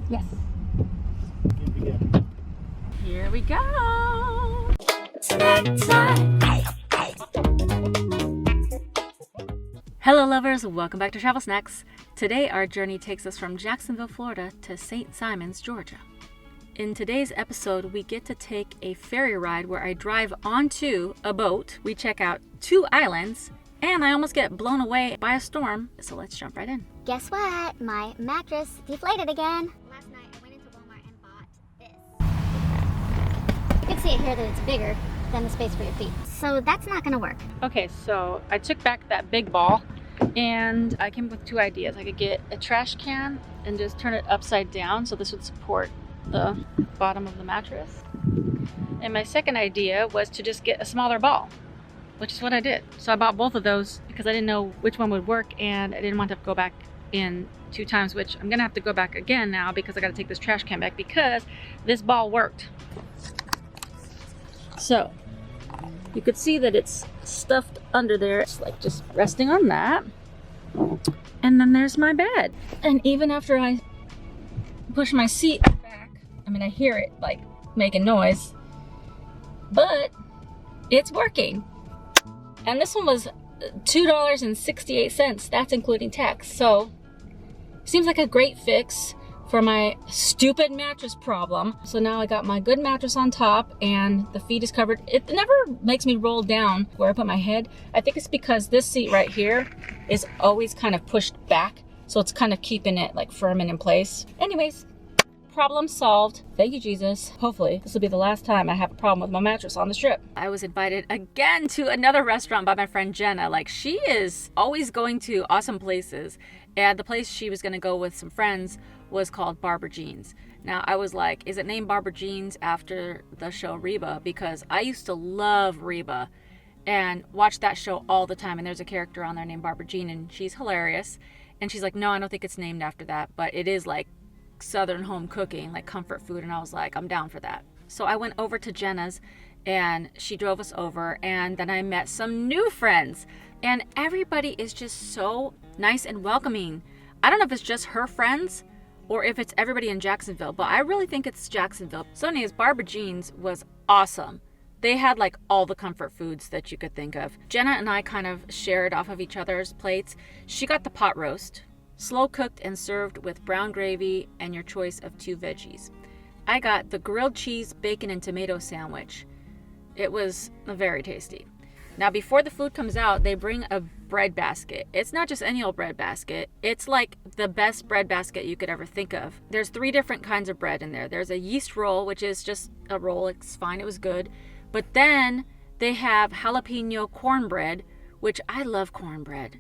Yes. Here we go. Hello lovers, welcome back to Travel Snacks. Today our journey takes us from Jacksonville, Florida to St. Simons, Georgia. In today's episode, we get to take a ferry ride where I drive onto a boat. We check out 2 islands, and I almost get blown away by a storm. So let's jump right in. Guess what? My mattress deflated again. Last night I went into Walmart and bought this. You can see it here that it's bigger than the space for your feet. So that's not gonna work. Okay, so I took back that big ball and I came up with 2 ideas. I could get a trash can and just turn it upside down so this would support the bottom of the mattress. And my second idea was to just get a smaller ball, which is what I did. So I bought both of those because I didn't know which one would work and I didn't want to go back in 2 times, which I'm gonna have to go back again now because I gotta take this trash can back because this ball worked. So you could see that it's stuffed under there. It's like just resting on that. And then there's my bed. And even after I push my seat back, I mean, I hear it like making noise, but it's working. And this one was $2.68. That's including tax. So seems like a great fix for my stupid mattress problem. So now I got my good mattress on top and the feet is covered. It never makes me roll down where I put my head. I think it's because this seat right here is always kind of pushed back. So it's kind of keeping it like firm and in place. Anyways, problem solved. Thank you, Jesus. Hopefully this will be the last time I have a problem with my mattress on this trip. I was invited again to another restaurant by my friend Jenna. Like, she is always going to awesome places. And the place she was gonna go with some friends was called Barbra Jeans. Now I was like, is it named Barbra Jeans after the show Reba? Because I used to love Reba and watch that show all the time. And there's a character on there named Barbra Jean and she's hilarious. And she's like, no, I don't think it's named after that, but it is like Southern home cooking, like comfort food. And I was like, I'm down for that. So I went over to Jenna's and she drove us over, and then I met some new friends, and everybody is just so nice and welcoming. I don't know if it's just her friends or if it's everybody in Jacksonville, but I really think it's Jacksonville. So anyways, Barbra Jeans was awesome. They had like all the comfort foods that you could think of. Jenna and I kind of shared off of each other's plates. She got the pot roast, slow cooked and served with brown gravy and your choice of 2 veggies. I got the grilled cheese, bacon, and tomato sandwich. It was very tasty. Now before the food comes out, they bring a bread basket. It's not just any old bread basket. It's like the best bread basket you could ever think of. There's 3 different kinds of bread in there. There's a yeast roll, which is just a roll. It's fine. It was good. But then they have jalapeno cornbread, which I love cornbread.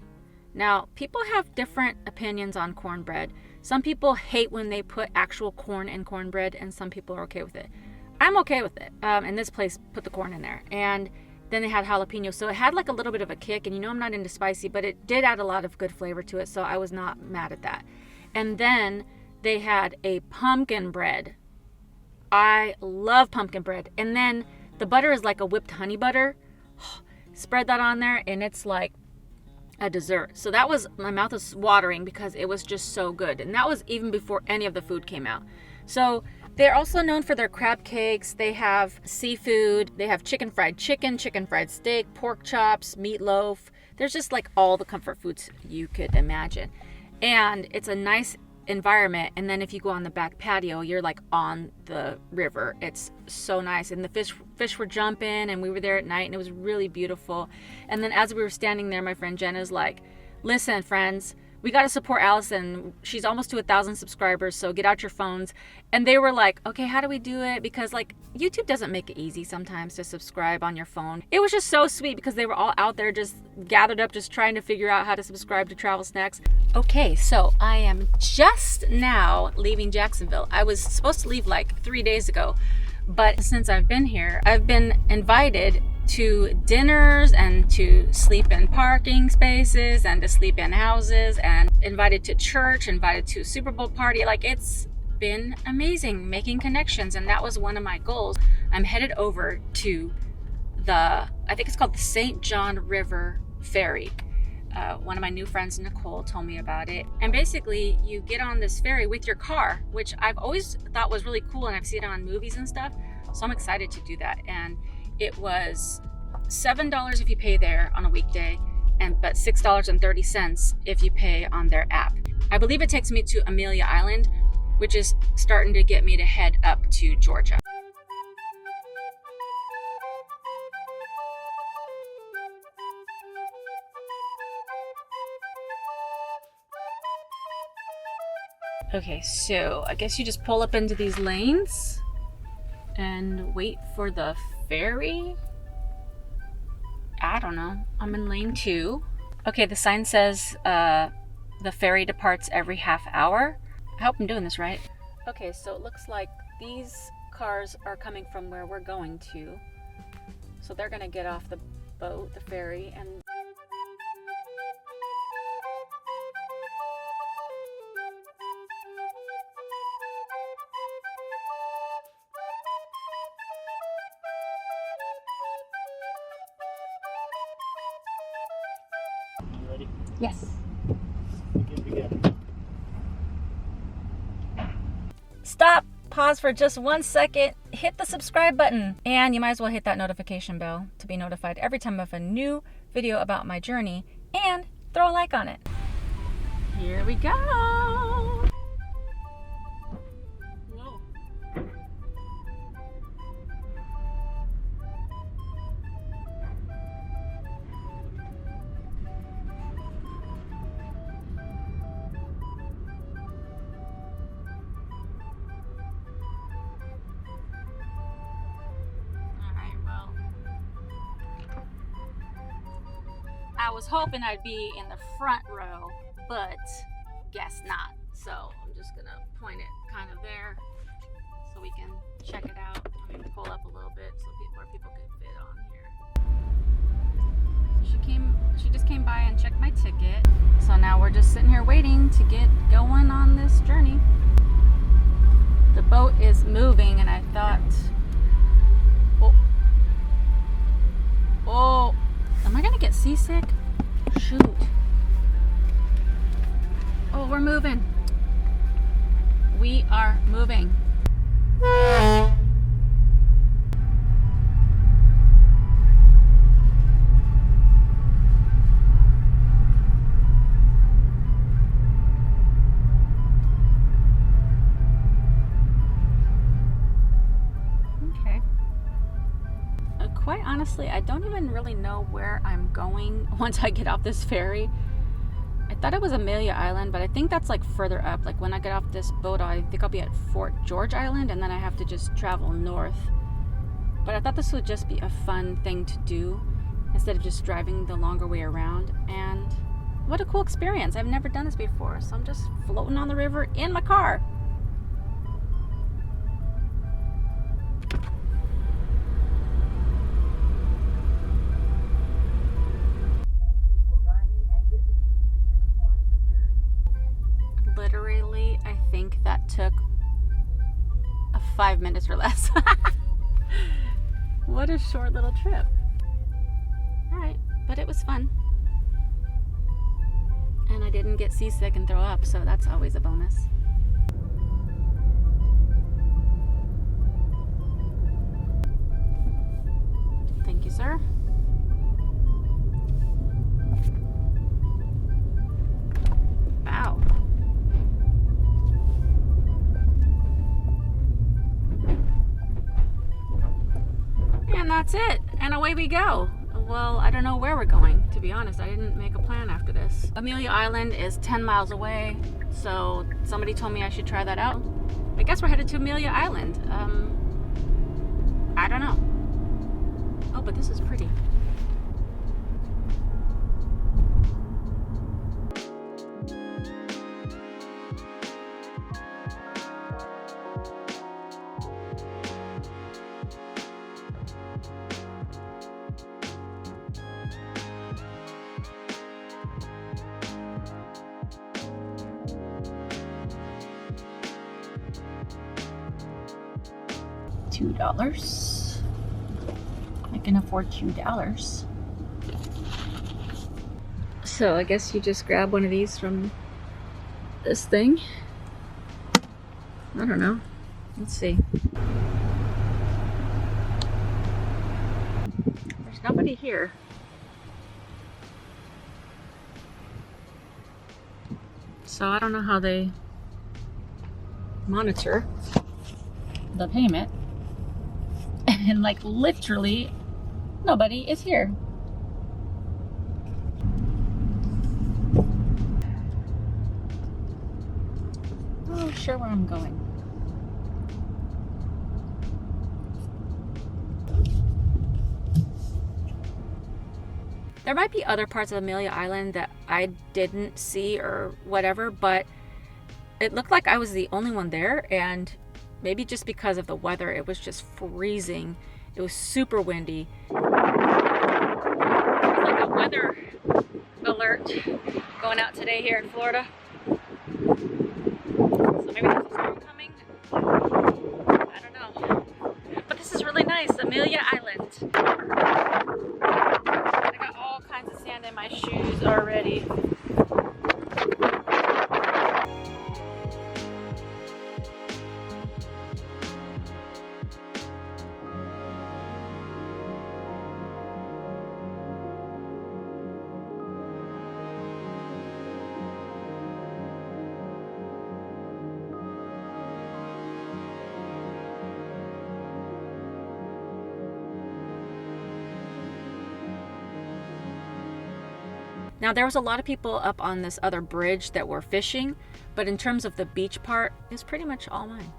Now, people have different opinions on cornbread. Some people hate when they put actual corn in cornbread, and some people are okay with it. I'm okay with it. And this place put the corn in there. And then they had jalapeno. So it had like a little bit of a kick. And you know I'm not into spicy, but it did add a lot of good flavor to it. So I was not mad at that. And then they had a pumpkin bread. I love pumpkin bread. And then the butter is like a whipped honey butter. Spread that on there and it's like a dessert. So that was, my mouth was watering because it was just so good. And that was even before any of the food came out. So they're also known for their crab cakes. They have seafood. They have chicken fried steak, pork chops, meatloaf. There's just like all the comfort foods you could imagine. And it's a nice environment. And then if you go on the back patio, you're like on the river. It's so nice. And the fish were jumping, and we were there at night, and it was really beautiful. And then as we were standing there, my friend Jenna's like, listen, friends, we got to support Allison. She's almost to 1,000 subscribers, so get out your phones. And they were like, okay, how do we do it? Because like YouTube doesn't make it easy sometimes to subscribe on your phone. It was just so sweet because they were all out there just gathered up, just trying to figure out how to subscribe to Travel Snacks. Okay, so I am just now leaving Jacksonville. I was supposed to leave like 3 days ago, but since I've been here, I've been invited to dinners and to sleep in parking spaces and to sleep in houses, and invited to church, invited to a Super Bowl party. Like, it's been amazing making connections, and that was one of my goals. I'm headed over to I think it's called the St. John River Ferry. One of my new friends, Nicole, told me about it. And basically, you get on this ferry with your car, which I've always thought was really cool, and I've seen it on movies and stuff. So I'm excited to do that. And it was $7 if you pay there on a weekday, but $6.30 if you pay on their app. I believe it takes me to Amelia Island, which is starting to get me to head up to Georgia. Okay, so I guess you just pull up into these lanes and wait for the ferry. I don't know. I'm in lane 2. Okay, the sign says the ferry departs every half hour. I hope I'm doing this right. Okay, so it looks like these cars are coming from where we're going to. So they're gonna get off the boat, the ferry, and Ready? yes. Good to go. Stop, pause for just 1 second, hit the subscribe button, and you might as well hit that notification bell to be notified every time I have a new video about my journey, and throw a like on it. Here we go. Whoa. I was hoping I'd be in the front row, but guess not. So I'm just gonna point it kind of there so we can check it out. Let me pull up a little bit so more people can fit on here. She just came by and checked my ticket. So now we're just sitting here waiting to get going on this journey. The boat is moving, and I thought, oh, am I gonna get seasick? Shoot. Oh, we're moving. We are moving. Quite honestly, I don't even really know where I'm going once I get off this ferry. I thought it was Amelia Island, but I think that's like further up. Like when I get off this boat, I think I'll be at Fort George Island, and then I have to just travel north. But I thought this would just be a fun thing to do instead of just driving the longer way around. And what a cool experience. I've never done this before, so I'm just floating on the river in my car. Literally, I think that took 5 minutes or less. What a short little trip. Alright, but it was fun. And I didn't get seasick and throw up, so that's always a bonus. Thank you, sir. Wow. And that's it, and away we go. Well, I don't know where we're going, to be honest. I didn't make a plan after this. Amelia Island is 10 miles away, so somebody told me I should try that out. I guess we're headed to Amelia Island. I don't know. Oh, but this is pretty. $2. I can afford $2. So I guess you just grab one of these from this thing. I don't know. Let's see. There's nobody here. So I don't know how they monitor the payment. And like literally nobody is here. Oh, sure where I'm going. There might be other parts of Amelia Island that I didn't see or whatever, but it looked like I was the only one there, and maybe just because of the weather, it was just freezing. It was super windy. It's like a weather alert going out today here in Florida. So maybe there's a storm coming. I don't know. But this is really nice, Amelia Island. I got all kinds of sand in my shoes already. Now there was a lot of people up on this other bridge that were fishing, but in terms of the beach part, it's pretty much all mine.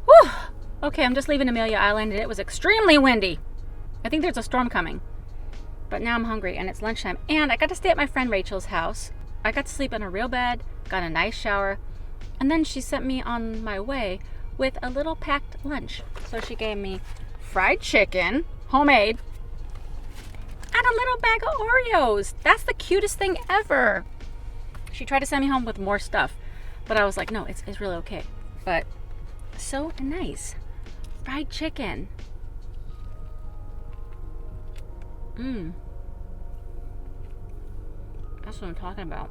Whew. Okay, I'm just leaving Amelia Island and it was extremely windy. I think there's a storm coming. But now I'm hungry and it's lunchtime and I got to stay at my friend Rachel's house. I got to sleep in a real bed, got a nice shower, and then she sent me on my way with a little packed lunch. So she gave me fried chicken, homemade, and a little bag of Oreos. That's the cutest thing ever. She tried to send me home with more stuff, but I was like, no, it's really okay. But so nice. Fried chicken. That's what I'm talking about.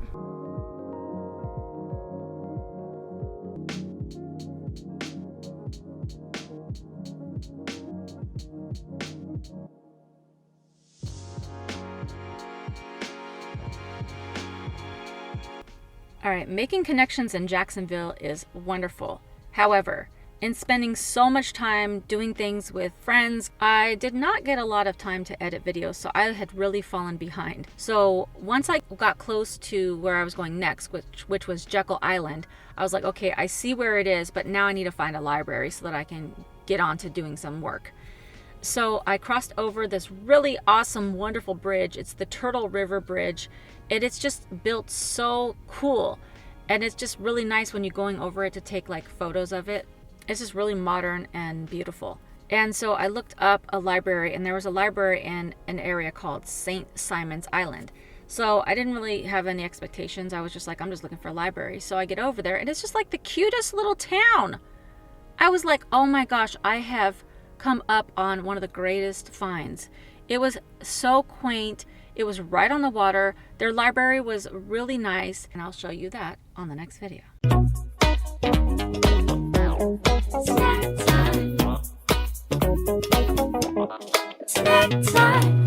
All right, making connections in Jacksonville is wonderful. However, in spending so much time doing things with friends, I did not get a lot of time to edit videos, so I had really fallen behind. So once I got close to where I was going next, which was Jekyll Island, I was like, okay, I see where it is, but now I need to find a library so that I can get on to doing some work. So I crossed over this really awesome, wonderful bridge. It's the Turtle River Bridge, and it's just built so cool. And it's just really nice when you're going over it to take like photos of it. It's just really modern and beautiful. And so I looked up a library, and there was a library in an area called St. Simon's Island. So I didn't really have any expectations. I was just like, I'm just looking for a library. So I get over there, and it's just like the cutest little town. I was like, oh my gosh, I have come up on one of the greatest finds. It was so quaint. It was right on the water. Their library was really nice, and I'll show you that on the next video. Snack time. Snack time.